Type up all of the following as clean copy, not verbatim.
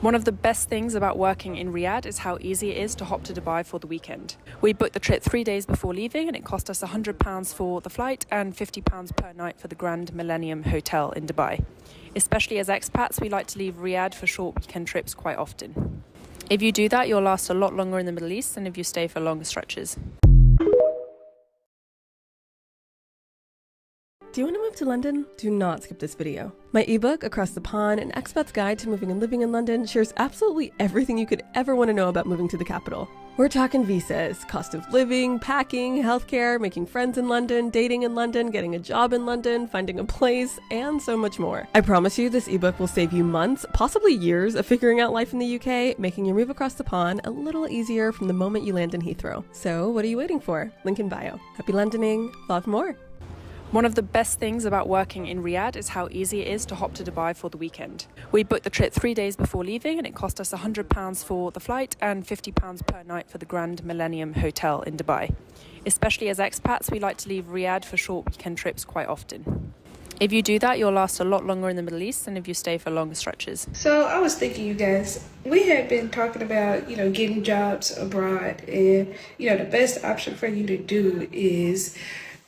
One of the best things about working in Riyadh is how easy it is to hop to Dubai for the weekend. We booked the trip 3 days before leaving and it cost us £100 for the flight and £50 per night for the Grand Millennium Hotel in Dubai. Especially as expats, we like to leave Riyadh for short weekend trips quite often. If you do that, you'll last a lot longer in the Middle East than if you stay for longer stretches. Do you want to move to London? Do not skip this video. My ebook, Across the Pond, An Expat's Guide to Moving and Living in London, shares absolutely everything you could ever want to know about moving to the capital. We're talking visas, cost of living, packing, healthcare, making friends in London, dating in London, getting a job in London, finding a place, and so much more. I promise you this ebook will save you months, possibly years, of figuring out life in the UK, making your move across the pond a little easier from the moment you land in Heathrow. So what are you waiting for? Link in bio. Happy Londoning. Follow for more. One of the best things about working in Riyadh is how easy it is to hop to Dubai for the weekend. We booked the trip 3 days before leaving and it cost us £100 for the flight and £50 per night for the Grand Millennium Hotel in Dubai. Especially as expats, we like to leave Riyadh for short weekend trips quite often. If you do that, you'll last a lot longer in the Middle East than if you stay for longer stretches. So I was thinking, you guys, we had been talking about, getting jobs abroad, and, the best option for you to do is,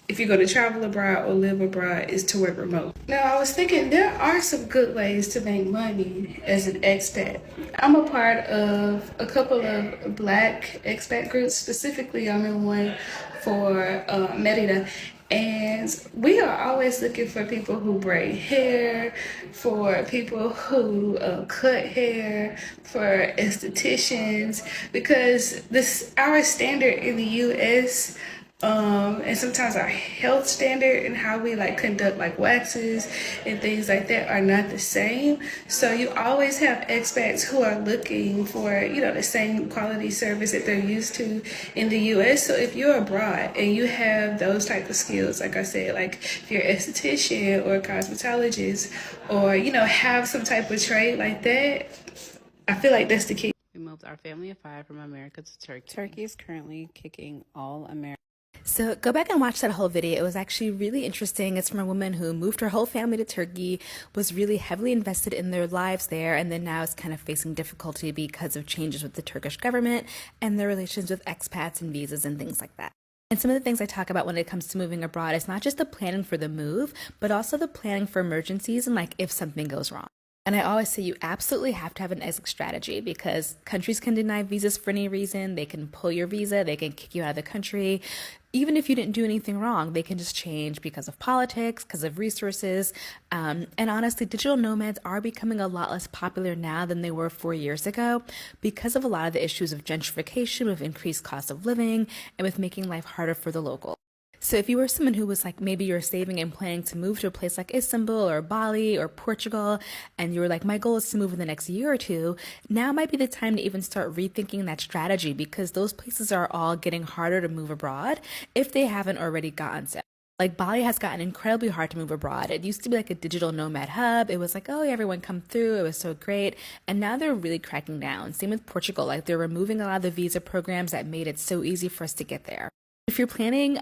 if you're going to travel abroad or live abroad, is to work remote. Now, I was thinking there are some good ways to make money as an expat. I'm a part of a couple of Black expat groups. Specifically, I'm in one for Merida. And we are always looking for people who braid hair, for people who cut hair, for estheticians, because our standard in the U.S., and sometimes our health standard and how we conduct waxes and things like that are not the same. So you always have expats who are looking for, the same quality service that they're used to in the US. So if you're abroad and you have those type of skills, like I said, if you're an esthetician or a cosmetologist or, have some type of trade like that, I feel like that's the key. We moved our family of 5 from America to Turkey. Turkey is currently kicking all America. So go back and watch that whole video. It was actually really interesting. It's from a woman who moved her whole family to Turkey, was really heavily invested in their lives there, and then now is kind of facing difficulty because of changes with the Turkish government and their relations with expats and visas and things like that. And some of the things I talk about when it comes to moving abroad is not just the planning for the move, but also the planning for emergencies and if something goes wrong. And I always say you absolutely have to have an exit strategy because countries can deny visas for any reason. They can pull your visa. They can kick you out of the country. Even if you didn't do anything wrong, they can just change because of politics, because of resources. And honestly, digital nomads are becoming a lot less popular now than they were 4 years ago because of a lot of the issues of gentrification, with increased cost of living, and with making life harder for the locals. So if you were someone who was maybe you're saving and planning to move to a place like Istanbul or Bali or Portugal, and you were my goal is to move in the next year or two, now might be the time to even start rethinking that strategy because those places are all getting harder to move abroad if they haven't already gotten so. Bali has gotten incredibly hard to move abroad. It used to be a digital nomad hub. It was oh, yeah, everyone come through. It was so great. And now they're really cracking down. Same with Portugal. They're removing a lot of the visa programs that made it so easy for us to get there. If you're planning,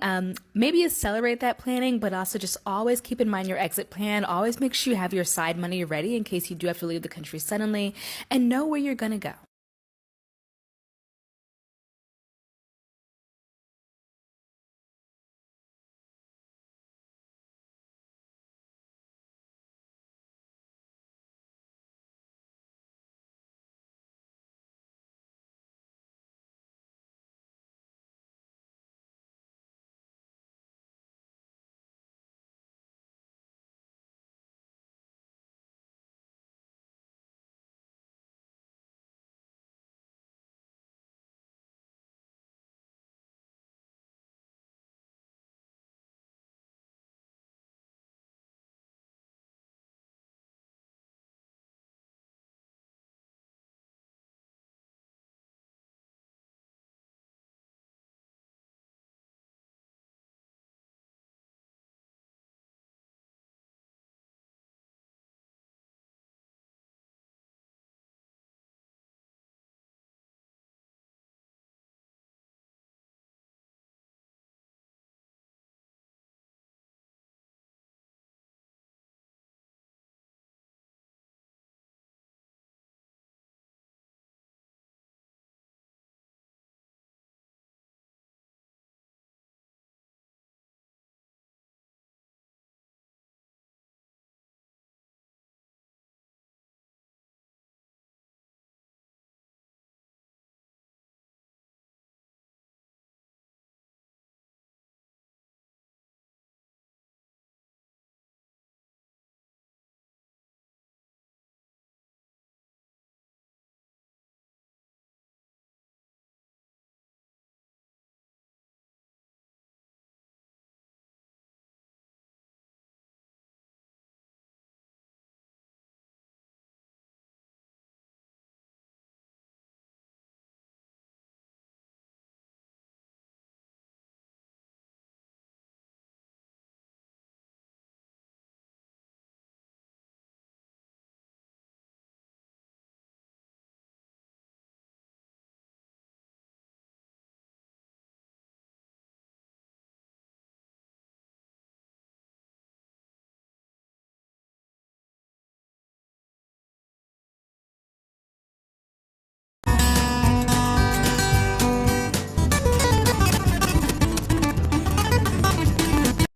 maybe accelerate that planning, but also just always keep in mind your exit plan. Always make sure you have your side money ready in case you do have to leave the country suddenly and know where you're going to go.